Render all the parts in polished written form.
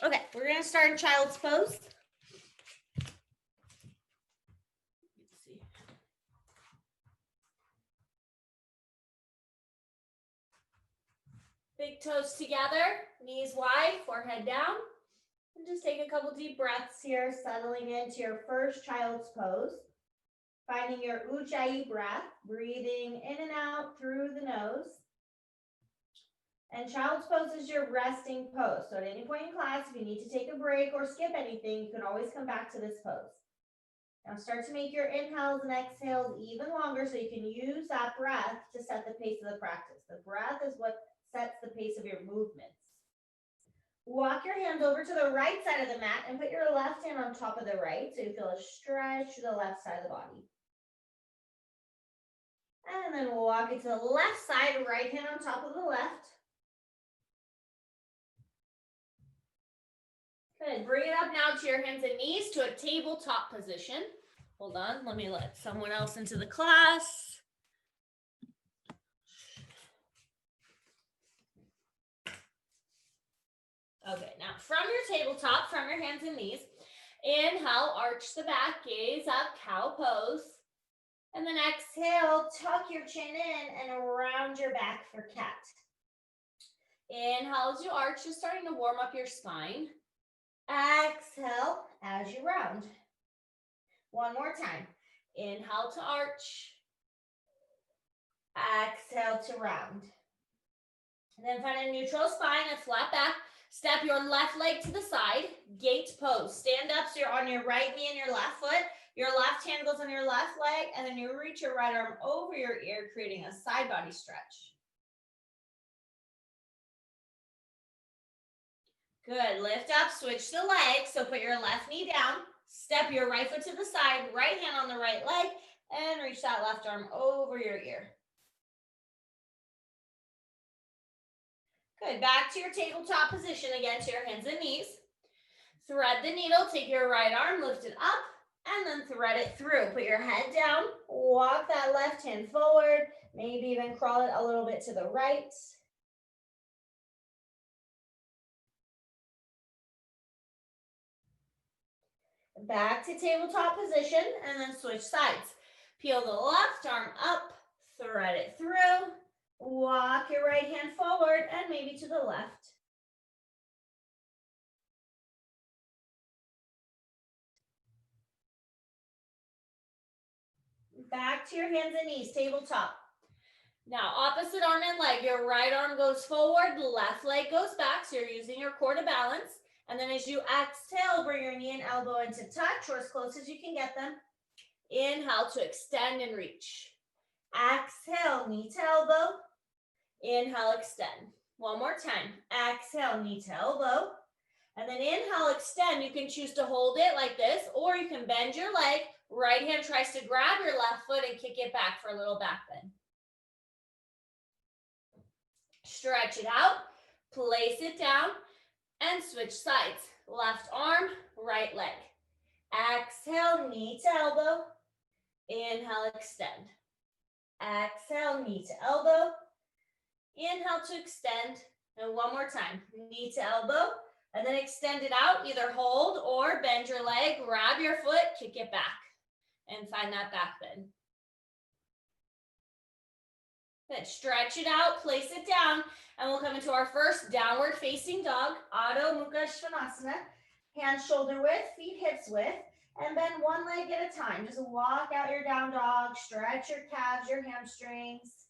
Okay, we're gonna start in child's pose. Let's see. Big toes together, knees wide, forehead down. And just take a couple deep breaths here, settling into your first child's pose. Finding your Ujjayi breath, breathing in and out through the nose. And child's pose is your resting pose. So at any point in class, if you need to take a break or skip anything, you can always come back to this pose. Now start to make your inhales and exhales even longer so you can use that breath to set the pace of the practice. The breath is what sets the pace of your movements. Walk your hands over to the right side of the mat and put your left hand on top of the right so you feel a stretch to the left side of the body. And then we'll walk it to the left side, right hand on top of the left. Good. Bring it up now to your hands and knees to a tabletop position. Hold on. Let me let someone else into the class. Okay, now from your tabletop, from your hands and knees, inhale, arch the back, gaze up, cow pose. And then exhale, tuck your chin in and around your back for cat. Inhale as you arch, just starting to warm up your spine. Exhale as you round. One more time. Inhale to arch. Exhale to round. And then find a neutral spine, a flat back. Step your left leg to the side. Gate pose. Stand up so you're on your right knee and your left foot. Your left hand goes on your left leg, and then you reach your right arm over your ear, creating a side body stretch. Good. Lift up, switch the leg. So put your left knee down. Step your right foot to the side, right hand on the right leg, and reach that left arm over your ear. Good. Back to your tabletop position again, to your hands and knees. Thread the needle. Take your right arm, lift it up, and then thread it through. Put your head down. Walk that left hand forward. Maybe even crawl it a little bit to the right. Back to tabletop position, and then switch sides. Peel the left arm up, thread it through. Walk your right hand forward and maybe to the left. Back to your hands and knees, tabletop. Now, opposite arm and leg. Your right arm goes forward, left leg goes back, so you're using your core to balance. And then as you exhale, bring your knee and elbow into touch or as close as you can get them. Inhale to extend and reach. Exhale, knee to elbow. Inhale, extend. One more time. Exhale, knee to elbow. And then inhale, extend. You can choose to hold it like this, or you can bend your leg. Right hand tries to grab your left foot and kick it back for a little back bend. Stretch it out, place it down, and switch sides. Left arm, right leg. Exhale, knee to elbow. Inhale, extend. Exhale, knee to elbow. Inhale to extend. And one more time, knee to elbow. And then extend it out, either hold or bend your leg, grab your foot, kick it back, and find that back bend. Good. Stretch it out, place it down, and we'll come into our first downward facing dog, Adho Mukha Svanasana. Hands shoulder width, feet hips width, and bend one leg at a time. Just walk out your down dog, stretch your calves, your hamstrings,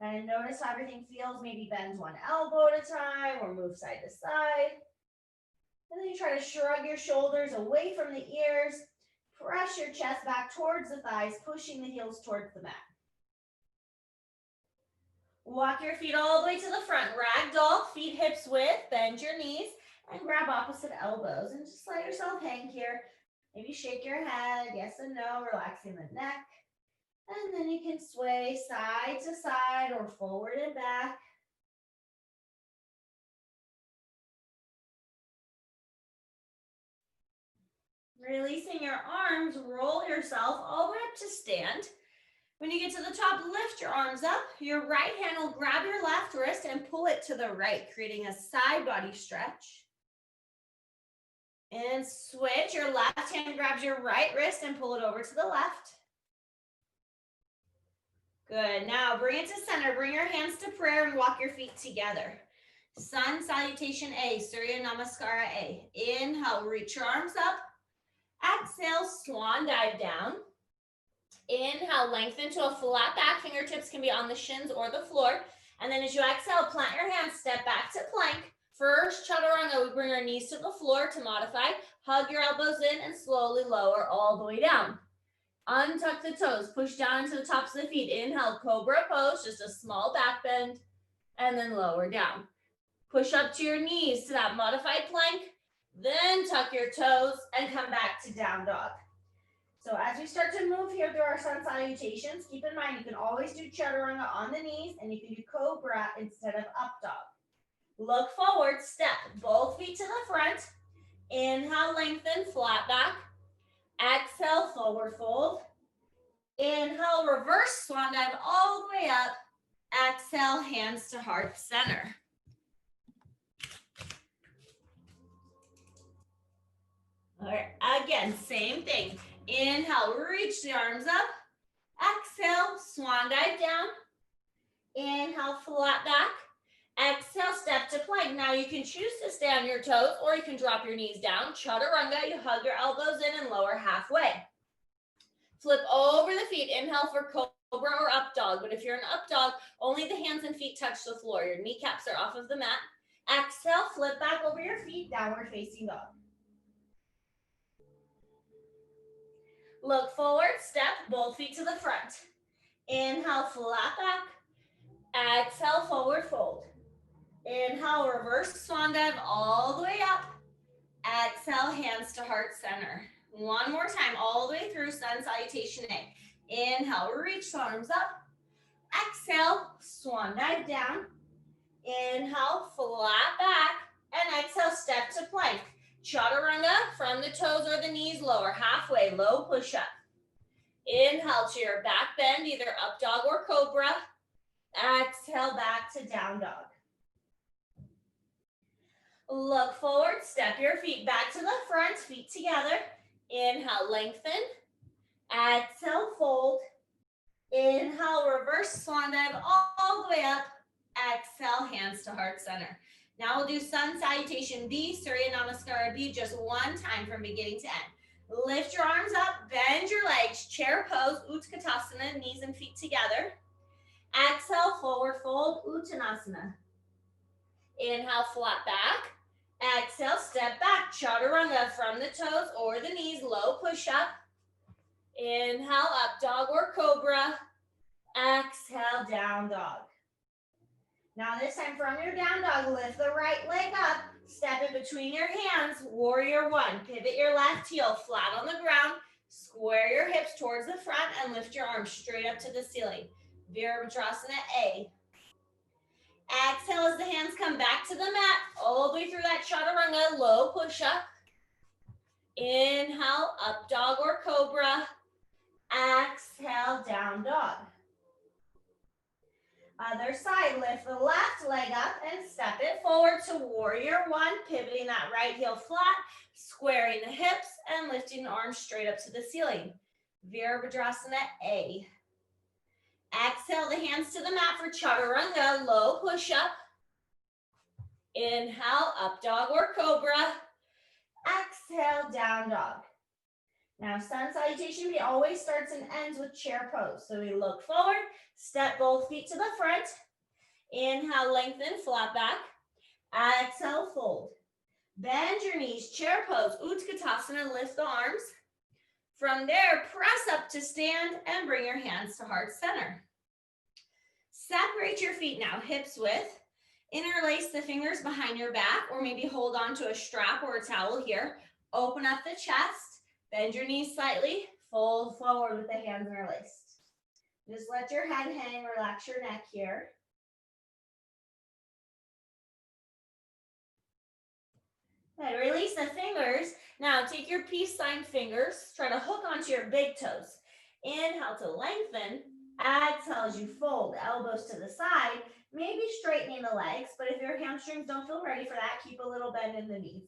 and notice how everything feels. Maybe bend one elbow at a time or move side to side. And then you try to shrug your shoulders away from the ears, press your chest back towards the thighs, pushing the heels towards the mat. Walk your feet all the way to the front. Ragdoll, feet hips width, bend your knees, and grab opposite elbows. And just let yourself hang here. Maybe shake your head, yes and no, relaxing the neck. And then you can sway side to side or forward and back. Releasing your arms, roll yourself all the way up to stand. When you get to the top, lift your arms up. Your right hand will grab your left wrist and pull it to the right, creating a side body stretch. And switch. Your left hand grabs your right wrist and pull it over to the left. Good. Now bring it to center. Bring your hands to prayer and walk your feet together. Sun Salutation A, Surya Namaskara A. Inhale, reach your arms up. Exhale, swan dive down. Inhale, lengthen to a flat back. Fingertips can be on the shins or the floor. And then as you exhale, plant your hands, step back to plank. First, chaturanga, we bring our knees to the floor to modify. Hug your elbows in and slowly lower all the way down. Untuck the toes, push down into the tops of the feet. Inhale, cobra pose, just a small back bend, and then lower down. Push up to your knees to that modified plank, then tuck your toes and come back to down dog. So as we start to move here through our sun salutations, keep in mind you can always do chaturanga on the knees and you can do cobra instead of up dog. Look forward, step both feet to the front. Inhale, lengthen, flat back. Exhale, forward fold. Inhale, reverse swan dive all the way up. Exhale, hands to heart center. All right, again, same thing. Inhale, reach the arms up. Exhale, swan dive down. Inhale, flat back. Exhale, step to plank. Now you can choose to stay on your toes or you can drop your knees down. Chaturanga, you hug your elbows in and lower halfway. Flip over the feet. Inhale for cobra or up dog. But if you're an up dog, only the hands and feet touch the floor. Your kneecaps are off of the mat. Exhale, flip back over your feet, downward facing dog. Look forward, step both feet to the front. Inhale, flat back. Exhale, forward fold. Inhale, reverse swan dive all the way up. Exhale, hands to heart center. One more time, all the way through sun salutation A. Inhale, reach the arms up. Exhale, swan dive down. Inhale, flat back. And exhale, step to plank. Chaturanga from the toes or the knees, lower halfway, low push up. Inhale to your back bend, either up dog or cobra. Exhale, back to down dog. Look forward, step your feet back to the front, feet together. Inhale, lengthen. Exhale, fold. Inhale, reverse swan dive all the way up. Exhale, hands to heart center. Now we'll do sun salutation B, Surya Namaskara B, just one time from beginning to end. Lift your arms up, bend your legs, chair pose, Utkatasana, knees and feet together. Exhale, forward fold, Uttanasana. Inhale, flat back. Exhale, step back, chaturanga from the toes or the knees, low push up. Inhale, up dog or cobra. Exhale, down dog. Now this time from your down dog, lift the right leg up, step it between your hands, warrior one. Pivot your left heel flat on the ground, square your hips towards the front and lift your arms straight up to the ceiling. Virabhadrasana A. Exhale as the hands come back to the mat, all the way through that chaturanga, low push up. Inhale, up dog or cobra. Exhale, down dog. Other side, lift the left leg up and step it forward to warrior one, pivoting that right heel flat, squaring the hips and lifting the arms straight up to the ceiling. Virabhadrasana A. Exhale the hands to the mat for chaturanga, low push up. Inhale, up dog or cobra. Exhale, down dog. Now, sun salutation, we always starts and ends with chair pose. So we look forward, step both feet to the front. Inhale, lengthen, flat back. Exhale, fold. Bend your knees, chair pose, Utkatasana, lift the arms. From there, press up to stand and bring your hands to heart center. Separate your feet now, hips width. Interlace the fingers behind your back or maybe hold on to a strap or a towel here. Open up the chest. Bend your knees slightly, fold forward with the hands interlaced. Just let your head hang, relax your neck here. Okay, release the fingers. Now take your peace sign fingers, try to hook onto your big toes. Inhale to lengthen. Exhale as you fold, elbows to the side, maybe straightening the legs, but if your hamstrings don't feel ready for that, keep a little bend in the knees.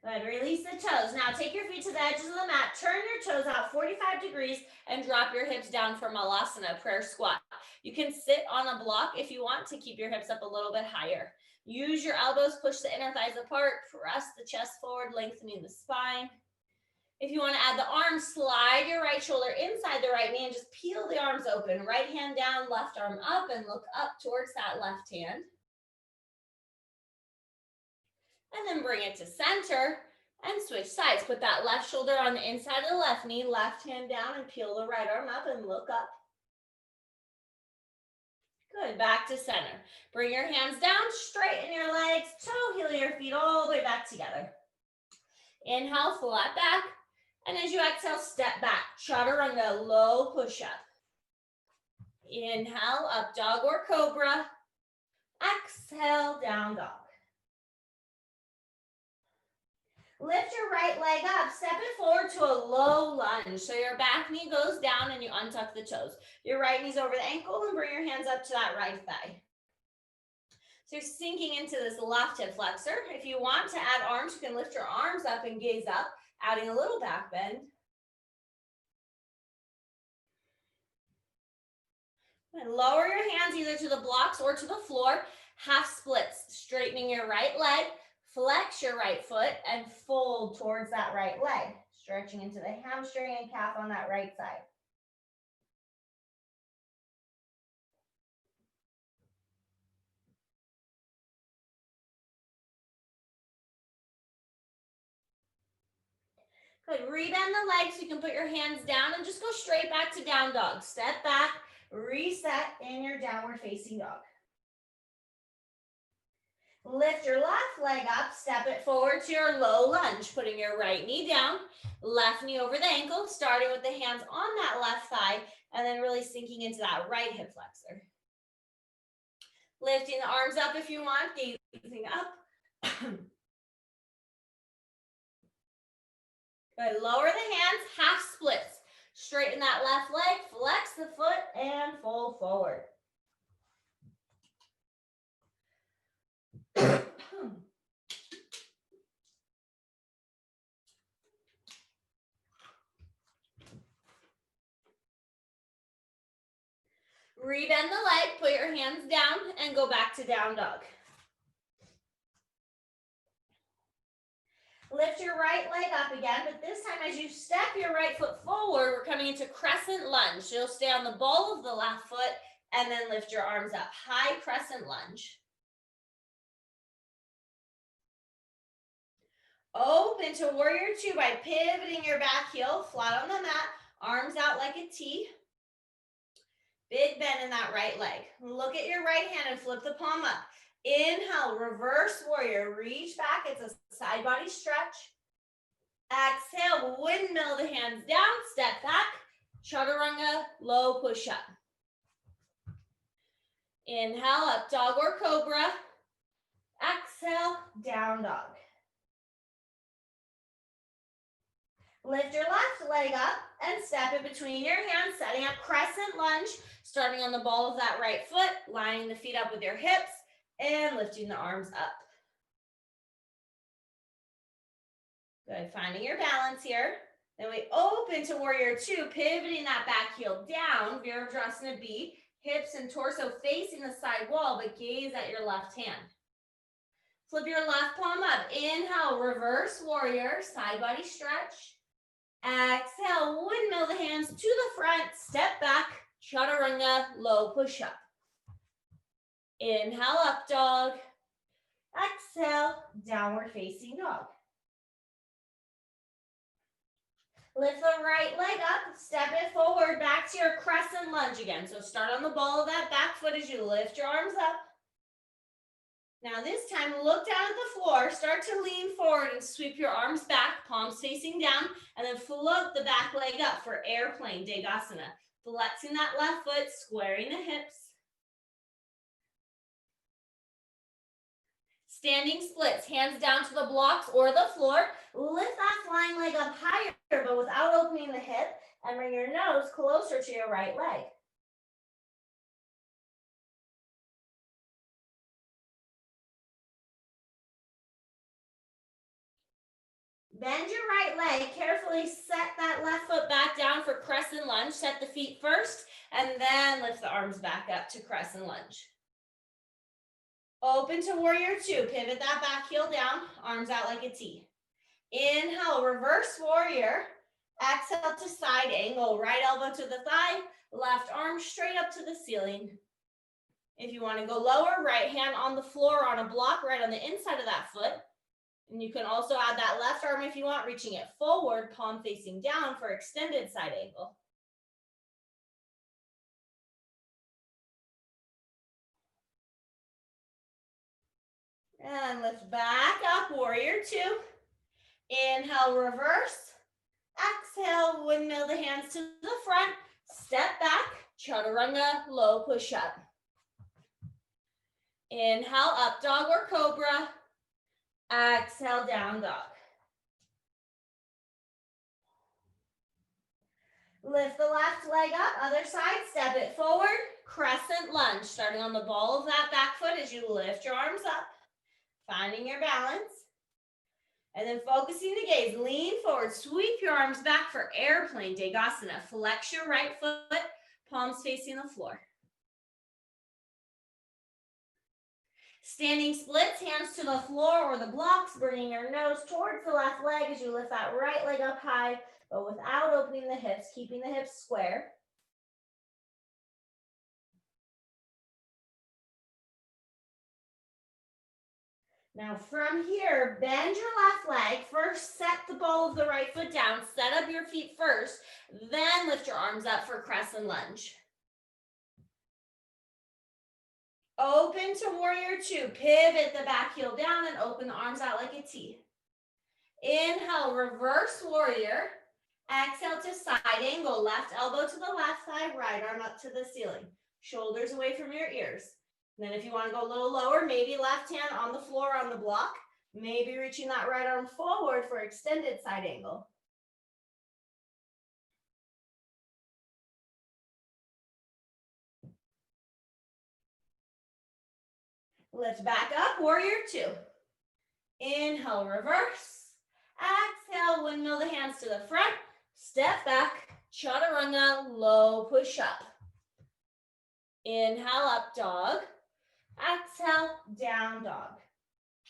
Good, release the toes. Now take your feet to the edges of the mat, turn your toes out 45 degrees, and drop your hips down for Malasana, prayer squat. You can sit on a block if you want to keep your hips up a little bit higher. Use your elbows, push the inner thighs apart, press the chest forward, lengthening the spine. If you want to add the arms, slide your right shoulder inside the right knee and just peel the arms open. Right hand down, left arm up, and look up towards that left hand. And then bring it to center and switch sides. Put that left shoulder on the inside of the left knee, left hand down, and peel the right arm up and look up. Good, back to center. Bring your hands down, straighten your legs, toe heel your feet all the way back together. Inhale, flat back. And as you exhale, step back. Chaturanga, low push-up. Inhale, up dog or cobra. Exhale, down dog. Lift your right leg up, step it forward to a low lunge. So your back knee goes down and you untuck the toes. Your right knee's over the ankle and bring your hands up to that right thigh. So you're sinking into this left hip flexor. If you want to add arms, you can lift your arms up and gaze up, adding a little back bend. And lower your hands either to the blocks or to the floor. Half splits, straightening your right leg. Flex your right foot and fold towards that right leg, stretching into the hamstring and calf on that right side. Good, rebend the legs so you can put your hands down and just go straight back to down dog. Step back, reset in your downward facing dog. Lift your left leg up, step it forward to your low lunge, putting your right knee down, left knee over the ankle, starting with the hands on that left thigh, and then really sinking into that right hip flexor. Lifting the arms up if you want, gazing up. Good, lower the hands, half splits. Straighten that left leg, flex the foot, and fold forward. Rebend the leg, put your hands down, and go back to down dog. Lift your right leg up again, but this time as you step your right foot forward, we're coming into crescent lunge. So you'll stay on the ball of the left foot and then lift your arms up. High crescent lunge. Open to warrior two by pivoting your back heel flat on the mat, arms out like a T. Big bend in that right leg. Look at your right hand and flip the palm up. Inhale, reverse warrior. Reach back. It's a side body stretch. Exhale, windmill the hands down. Step back. Chaturanga, low push up. Inhale, up dog or cobra. Exhale, down dog. Lift your left leg up and step it between your hands, setting up crescent lunge, starting on the ball of that right foot, lining the feet up with your hips, and lifting the arms up. Good, finding your balance here. Then we open to warrior two, pivoting that back heel down, Virabhadrasana B, hips and torso facing the side wall, but gaze at your left hand. Flip your left palm up. Inhale, reverse warrior, side body stretch. Exhale, windmill the hands to the front, step back, chaturanga, low push up. Inhale, up dog. Exhale, downward facing dog. Lift the right leg up, step it forward, back to your crescent lunge again. So start on the ball of that back foot as you lift your arms up. Now this time, look down at the floor, start to lean forward and sweep your arms back, palms facing down, and then float the back leg up for airplane, Degasana. Flexing that left foot, squaring the hips. Standing splits, hands down to the blocks or the floor. Lift that flying leg up higher, but without opening the hip, and bring your nose closer to your right leg. Bend your right leg, carefully set that left foot back down for crescent lunge. Set the feet first, and then lift the arms back up to crescent lunge. Open to warrior two, pivot that back heel down, arms out like a T. Inhale, reverse warrior. Exhale to side angle, right elbow to the thigh, left arm straight up to the ceiling. If you want to go lower, right hand on the floor on a block right on the inside of that foot. And you can also add that left arm if you want, reaching it forward, palm facing down for extended side angle. And lift back up, warrior two. Inhale, reverse. Exhale, windmill the hands to the front. Step back, chaturanga, low push up. Inhale, up dog or cobra. Exhale, down dog. Lift the left leg up, other side, step it forward, crescent lunge, starting on the ball of that back foot as you lift your arms up, finding your balance. And then focusing the gaze, lean forward, sweep your arms back for airplane, Degasana. Flex your right foot, palms facing the floor. Standing splits, hands to the floor or the blocks, bringing your nose towards the left leg as you lift that right leg up high, but without opening the hips, keeping the hips square. Now from here, bend your left leg. First, set the ball of the right foot down. Set up your feet first, then lift your arms up for crescent lunge. Open to warrior two. Pivot the back heel down and open the arms out like a T. Inhale, reverse warrior. Exhale to side angle. Left elbow to the left thigh, right arm up to the ceiling. Shoulders away from your ears. And then if you want to go a little lower, maybe left hand on the floor on the block. Maybe reaching that right arm forward for extended side angle. Lift back up, warrior two. Inhale, reverse. Exhale, windmill the hands to the front. Step back, chaturanga, low push up. Inhale, up dog. Exhale, down dog.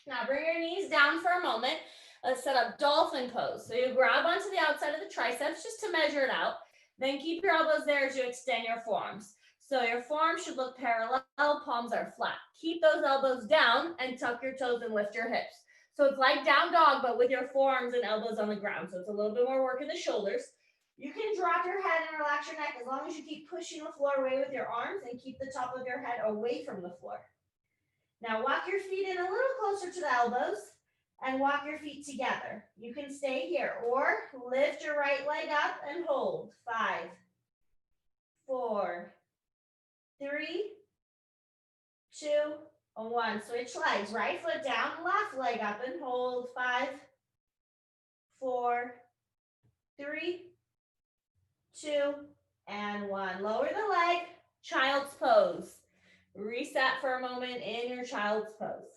Now bring your knees down for a moment. Let's set up dolphin pose. So you grab onto the outside of the triceps just to measure it out. Then keep your elbows there as you extend your forearms. So your forearms should look parallel, palms are flat. Keep those elbows down and tuck your toes and lift your hips. So it's like down dog, but with your forearms and elbows on the ground. So it's a little bit more work in the shoulders. You can drop your head and relax your neck as long as you keep pushing the floor away with your arms and keep the top of your head away from the floor. Now walk your feet in a little closer to the elbows and walk your feet together. You can stay here or lift your right leg up and hold. 5, 4, 3, 2, 1. Switch legs. Right foot down, left leg up and hold. 5, 4, 3, 2, and 1. Lower the leg, child's pose. Reset for a moment in your child's pose.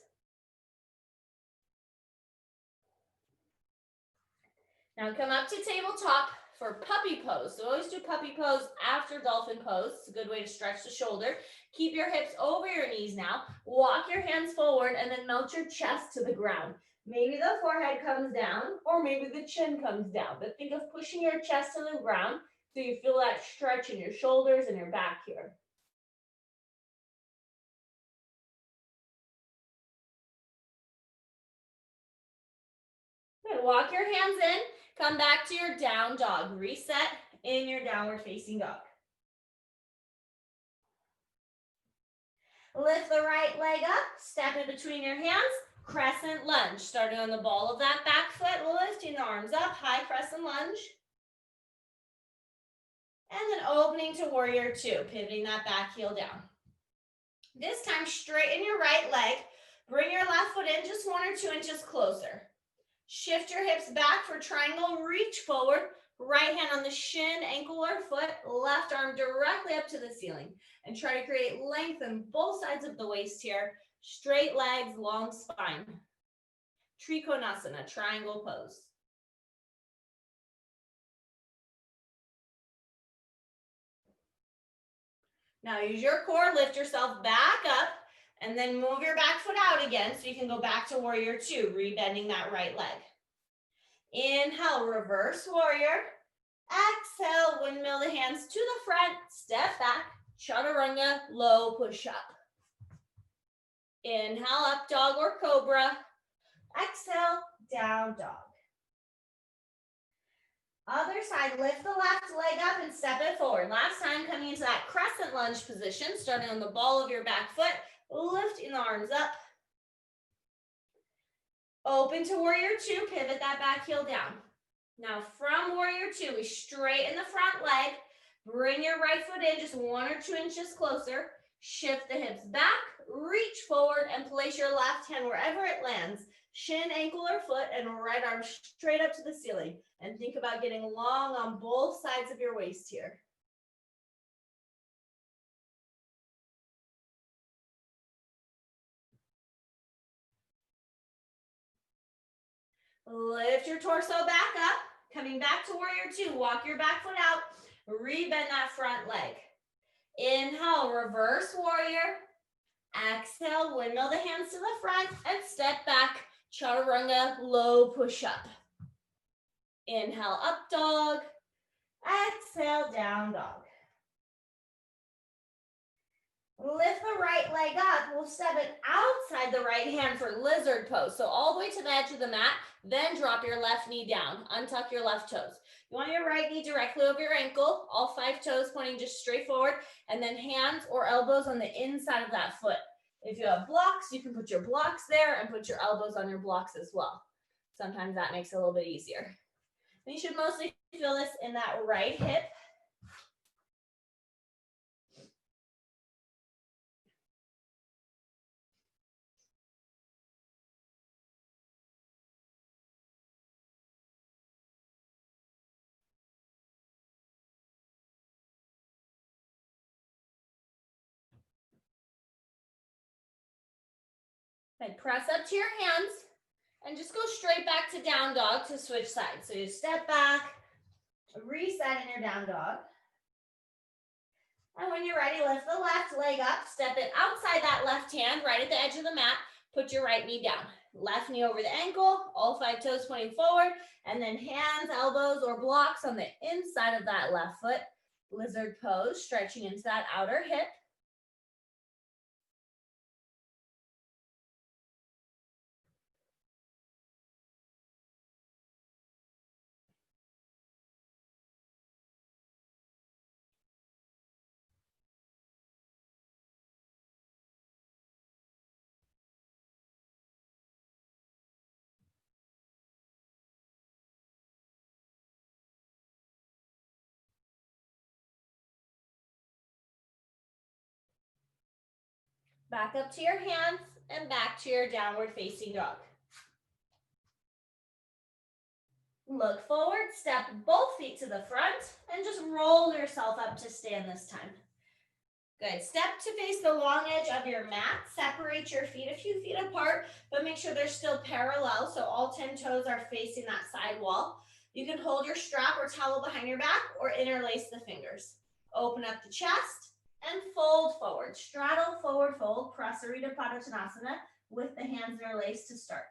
Now come up to tabletop for puppy pose. So always do puppy pose after dolphin pose. It's a good way to stretch the shoulder. Keep your hips over your knees now. Walk your hands forward and then melt your chest to the ground. Maybe the forehead comes down or maybe the chin comes down. But think of pushing your chest to the ground so you feel that stretch in your shoulders and your back here. Good. Walk your hands in. Come back to your down dog. Reset in your downward facing dog. Lift the right leg up. Step in between your hands. Crescent lunge. Starting on the ball of that back foot. Lifting the arms up. High crescent lunge. And then opening to warrior two. Pivoting that back heel down. This time straighten your right leg. Bring your left foot in just 1 or 2 inches closer. Shift your hips back for triangle, reach forward, right hand on the shin, ankle or foot, left arm directly up to the ceiling. And try to create length on both sides of the waist here. Straight legs, long spine. Trikonasana, triangle pose. Now use your core, lift yourself back up, and then move your back foot out again so you can go back to warrior two, rebending that right leg. Inhale, reverse warrior. Exhale, windmill the hands to the front, step back, chaturanga, low push up. Inhale, up dog or cobra. Exhale, down dog. Other side, lift the left leg up and step it forward. Last time, coming into that crescent lunge position, starting on the ball of your back foot, lifting the arms up. Open to warrior two, pivot that back heel down. Now from warrior two, we straighten the front leg, bring your right foot in just 1 or 2 inches closer, shift the hips back, reach forward and place your left hand wherever it lands, shin, ankle, or foot, and right arm straight up to the ceiling. And think about getting long on both sides of your waist here. Lift your torso back up, coming back to warrior two, walk your back foot out, rebend that front leg. Inhale, reverse warrior. Exhale, windmill the hands to the front and step back, chaturanga, low push up. Inhale, up dog. Exhale, down dog. Lift the right leg up. We'll step it outside the right hand for lizard pose. So all the way to the edge of the mat, then drop your left knee down. Untuck your left toes. You want your right knee directly over your ankle, all 5 toes pointing just straight forward, and then hands or elbows on the inside of that foot. If you have blocks, you can put your blocks there and put your elbows on your blocks as well. Sometimes that makes it a little bit easier. And you should mostly feel this in that right hip. And press up to your hands and just go straight back to down dog to switch sides. So you step back, reset in your down dog. And when you're ready, lift the left leg up, step it outside that left hand, right at the edge of the mat, put your right knee down. Left knee over the ankle, all 5 toes pointing forward, and then hands, elbows, or blocks on the inside of that left foot. Lizard pose, stretching into that outer hip. Back up to your hands and back to your downward facing dog. Look forward, step both feet to the front, and just roll yourself up to stand this time. Good. Step to face the long edge of your mat. Separate your feet a few feet apart, but make sure they're still parallel, so all 10 toes are facing that side wall. You can hold your strap or towel behind your back or interlace the fingers. Open up the chest and fold forward. Straddle, forward fold, Prasarita Padottanasana with the hands interlaced to start.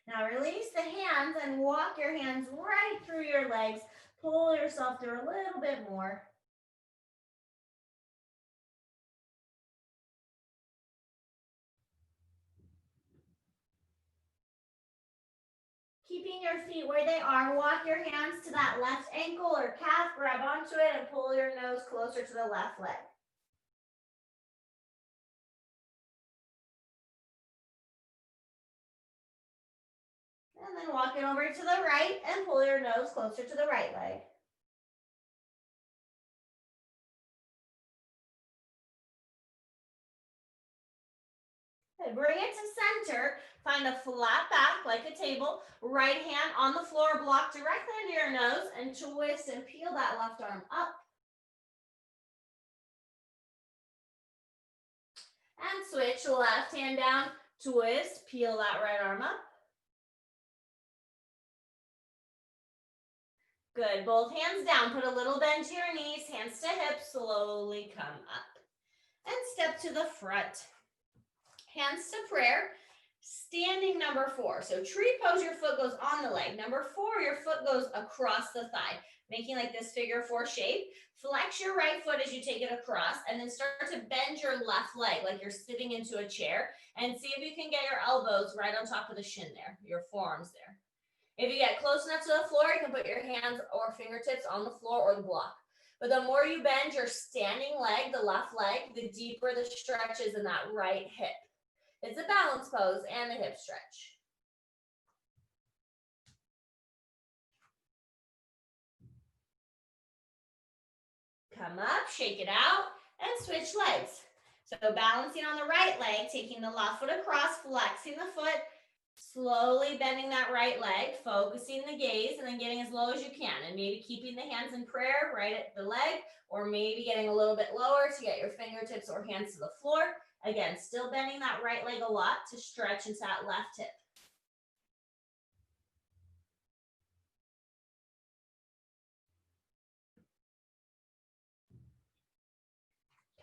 Now release the hands and walk your hands right through your legs. Pull yourself through a little bit more. Keeping your feet where they are, walk your hands to that left ankle or calf, grab onto it and pull your nose closer to the left leg. And then walk it over to the right and pull your nose closer to the right leg. Okay, bring it to center. Find a flat back like a table. Right hand on the floor, block directly into your nose and twist and peel that left arm up And switch, left hand down, twist, peel that right arm up. Good, both hands down, put a little bend to your knees, hands to hips, slowly come up. And step to the front. Hands to prayer, standing number 4. So tree pose, your foot goes on the leg. Number 4, your foot goes across the thigh, making like this figure 4 shape. Flex your right foot as you take it across, and then start to bend your left leg like you're sitting into a chair, and see if you can get your elbows right on top of the shin there, your forearms there. If you get close enough to the floor, you can put your hands or fingertips on the floor or the block. But the more you bend your standing leg, the left leg, the deeper the stretch is in that right hip. It's a balance pose and a hip stretch. Come up, shake it out, and switch legs. So balancing on the right leg, taking the left foot across, flexing the foot, slowly bending that right leg, focusing the gaze, and then getting as low as you can. And maybe keeping the hands in prayer right at the leg, or maybe getting a little bit lower to get your fingertips or hands to the floor. Again, still bending that right leg a lot to stretch into that left hip.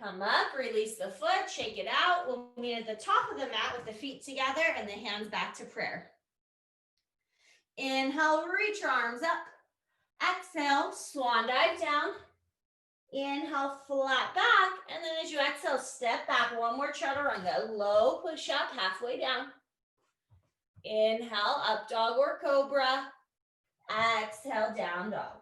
Come up, release the foot, shake it out. We'll meet at the top of the mat with the feet together and the hands back to prayer. Inhale, reach your arms up. Exhale, swan dive down. Inhale, flat back. And then as you exhale, step back. One more chaturanga. Low push up, halfway down. Inhale, up dog or cobra. Exhale, down dog.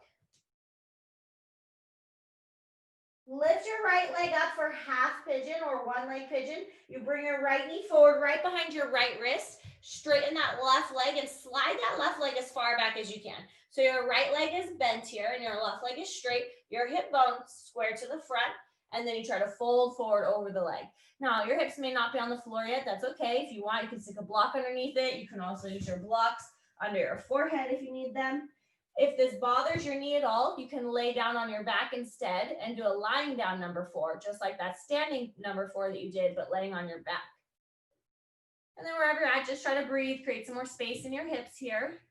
Lift your right leg up for half pigeon or one leg pigeon. You bring your right knee forward, right behind your right wrist. Straighten that left leg and slide that left leg as far back as you can. So your right leg is bent here and your left leg is straight. Your hip bone square to the front. And then you try to fold forward over the leg. Now, your hips may not be on the floor yet. That's okay. If you want, you can stick a block underneath it. You can also use your blocks under your forehead if you need them. If this bothers your knee at all, you can lay down on your back instead and do a lying down number 4, just like that standing number 4 that you did, but laying on your back. And then wherever you're at, just try to breathe, create some more space in your hips here.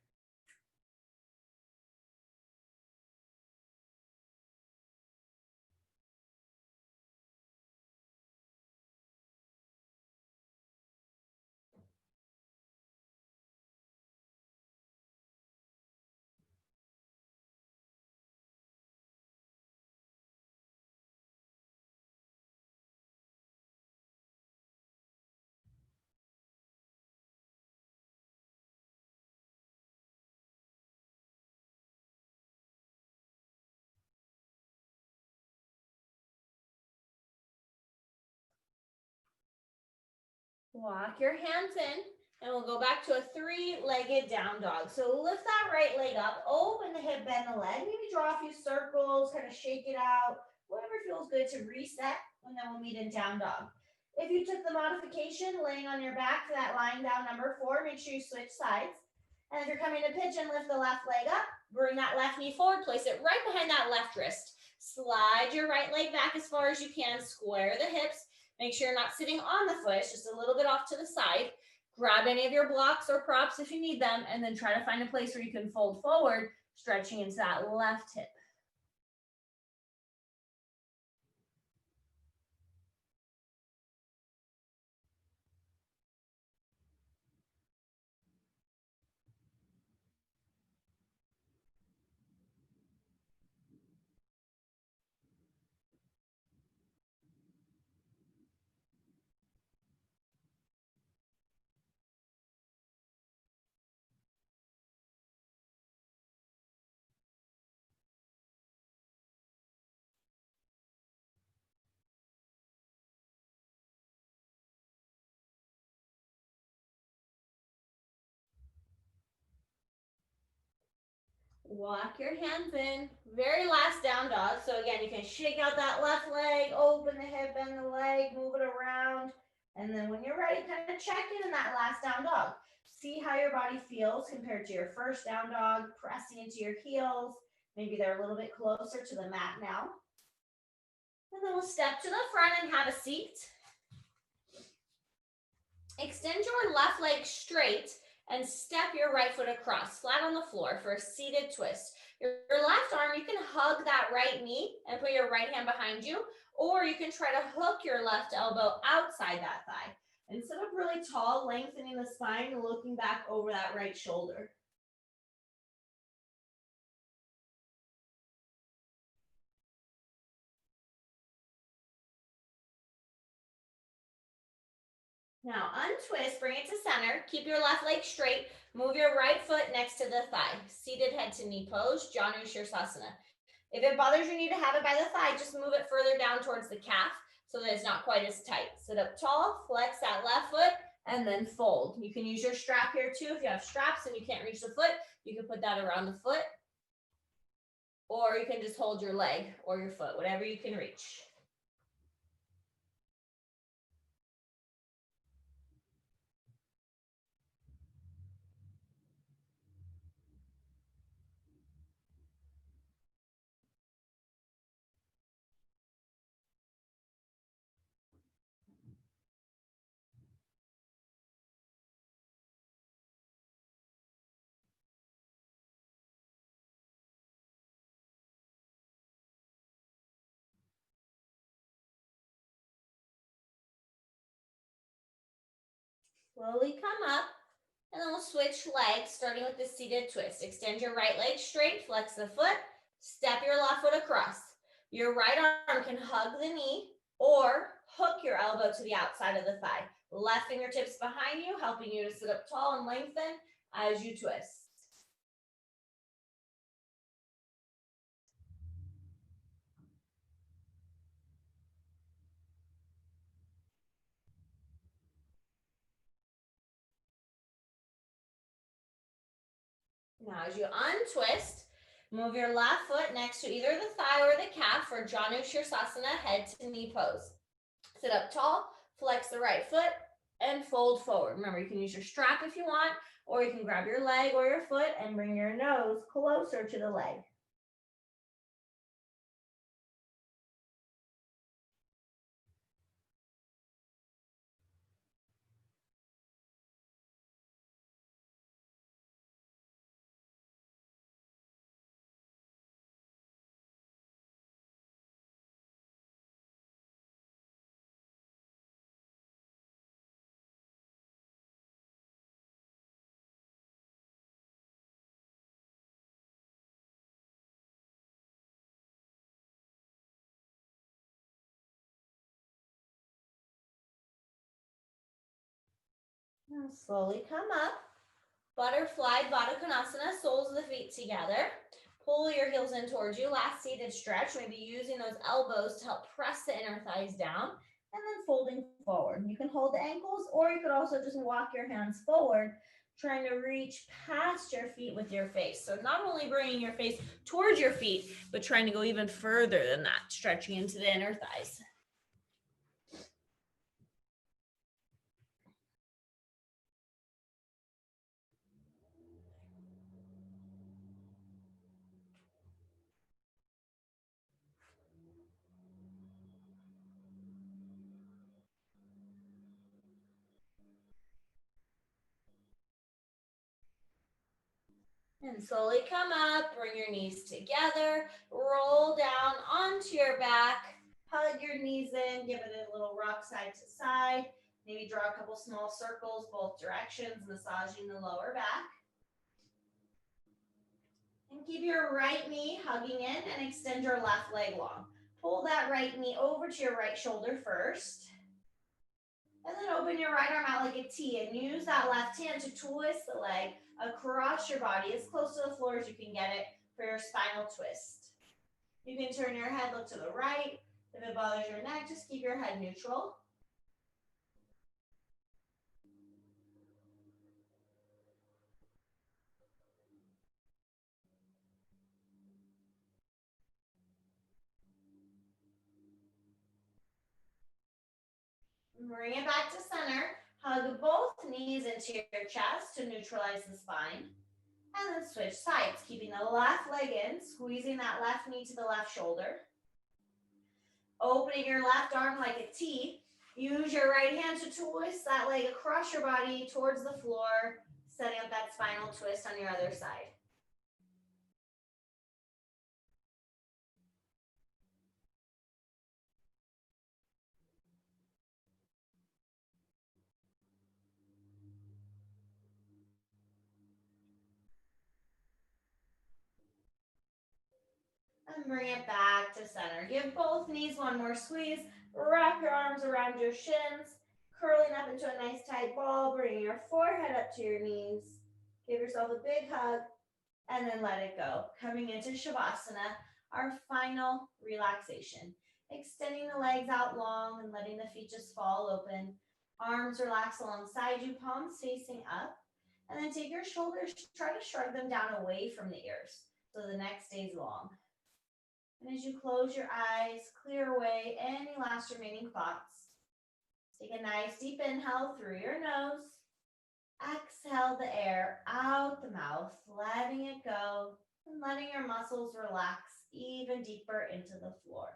Walk your hands in, and we'll go back to a 3-legged down dog. So lift that right leg up, open the hip, bend the leg, maybe draw a few circles, kind of shake it out, whatever feels good to reset, and then we'll meet in down dog. If you took the modification, laying on your back to that lying down number 4, make sure you switch sides. And if you're coming to pigeon, lift the left leg up, bring that left knee forward, place it right behind that left wrist. Slide your right leg back as far as you can, square the hips. Make sure you're not sitting on the foot, it's just a little bit off to the side. Grab any of your blocks or props if you need them, and then try to find a place where you can fold forward, stretching into that left hip. Walk your hands in. Very last down dog. So again, you can shake out that left leg, open the hip, bend the leg, move it around. And then when you're ready, kind of check in that last down dog. See how your body feels compared to your first down dog, pressing into your heels. Maybe they're a little bit closer to the mat now. And then we'll step to the front and have a seat. Extend your left leg straight and step your right foot across, flat on the floor for a seated twist. Your left arm, you can hug that right knee and put your right hand behind you, or you can try to hook your left elbow outside that thigh. And sit up really tall, lengthening the spine and looking back over that right shoulder. Now untwist, bring it to center. Keep your left leg straight. Move your right foot next to the thigh. Seated head to knee pose, Janu Shirsasana. If it bothers your knee to have it by the thigh, just move it further down towards the calf so that it's not quite as tight. Sit up tall, flex that left foot, and then fold. You can use your strap here too. If you have straps and you can't reach the foot, you can put that around the foot, or you can just hold your leg or your foot, whatever you can reach. Slowly come up, and then we'll switch legs, starting with the seated twist. Extend your right leg straight, flex the foot, step your left foot across. Your right arm can hug the knee or hook your elbow to the outside of the thigh. Left fingertips behind you, helping you to sit up tall and lengthen as you twist. Now, as you untwist, move your left foot next to either the thigh or the calf for Janu Shirsasana, head to knee pose. Sit up tall, flex the right foot, and fold forward. Remember, you can use your strap if you want, or you can grab your leg or your foot and bring your nose closer to the leg. Now slowly come up. Butterfly Baddha Konasana, soles of the feet together. Pull your heels in towards you. Last seated stretch, maybe using those elbows to help press the inner thighs down. And then folding forward. You can hold the ankles, or you could also just walk your hands forward, trying to reach past your feet with your face. So not only bringing your face towards your feet, but trying to go even further than that, stretching into the inner thighs. And slowly come up, bring your knees together, roll down onto your back, hug your knees in, give it a little rock side to side. Maybe draw a couple small circles both directions, massaging the lower back. And keep your right knee hugging in and extend your left leg long. Pull that right knee over to your right shoulder first. And then open your right arm out like a T and use that left hand to twist the leg across your body as close to the floor as you can get it for your spinal twist. You can turn your head, look to the right. If it bothers your neck, just keep your head neutral. Bring it back to center. Hug both knees into your chest to neutralize the spine. And then switch sides, keeping the left leg in, squeezing that left knee to the left shoulder. Opening your left arm like a T. Use your right hand to twist that leg across your body towards the floor, setting up that spinal twist on your other side. And bring it back to center. Give both knees one more squeeze. Wrap your arms around your shins, curling up into a nice tight ball. Bring your forehead up to your knees. Give yourself a big hug, and then let it go. Coming into Shavasana, our final relaxation. Extending the legs out long and letting the feet just fall open. Arms relax alongside you, palms facing up. And then take your shoulders, try to shrug them down away from the ears so the neck stays long. And as you close your eyes, clear away any last remaining thoughts. Take a nice deep inhale through your nose. Exhale the air out the mouth, letting it go and letting your muscles relax even deeper into the floor.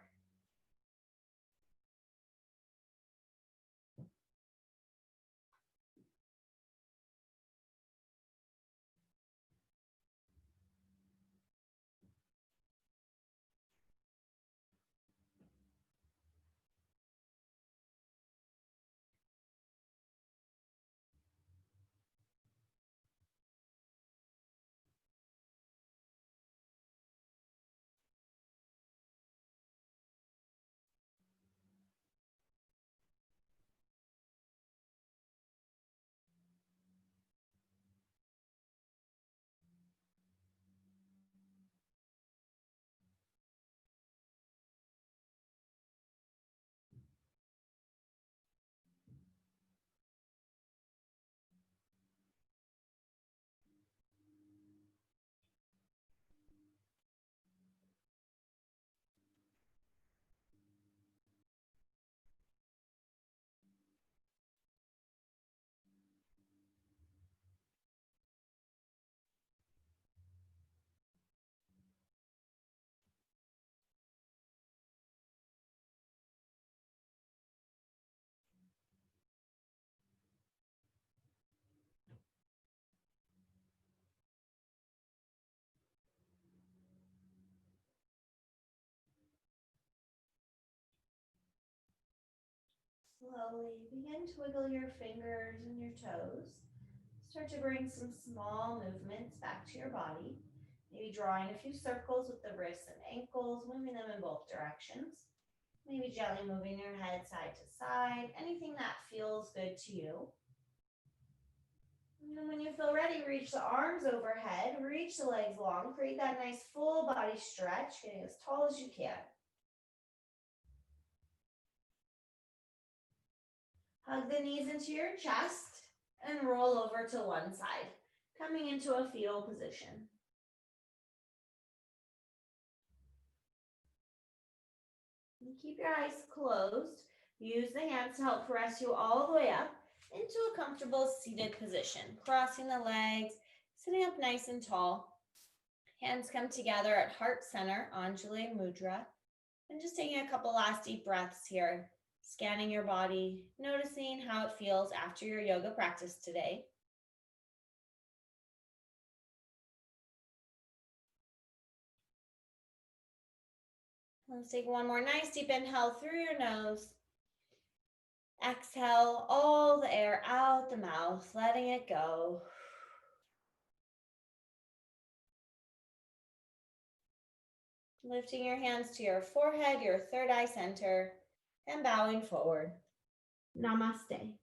Slowly begin to wiggle your fingers and your toes. Start to bring some small movements back to your body. Maybe drawing a few circles with the wrists and ankles, moving them in both directions. Maybe gently moving your head side to side, anything that feels good to you. And then when you feel ready, reach the arms overhead, reach the legs long, create that nice full body stretch, getting as tall as you can. Hug the knees into your chest and roll over to one side, coming into a fetal position. And keep your eyes closed. Use the hands to help press you all the way up into a comfortable seated position, crossing the legs, sitting up nice and tall. Hands come together at heart center, Anjali Mudra. And just taking a couple last deep breaths here, scanning your body, noticing how it feels after your yoga practice today. Let's take one more nice deep inhale through your nose. Exhale all the air out the mouth, letting it go. Lifting your hands to your forehead, your third eye center, and bowing forward. Namaste.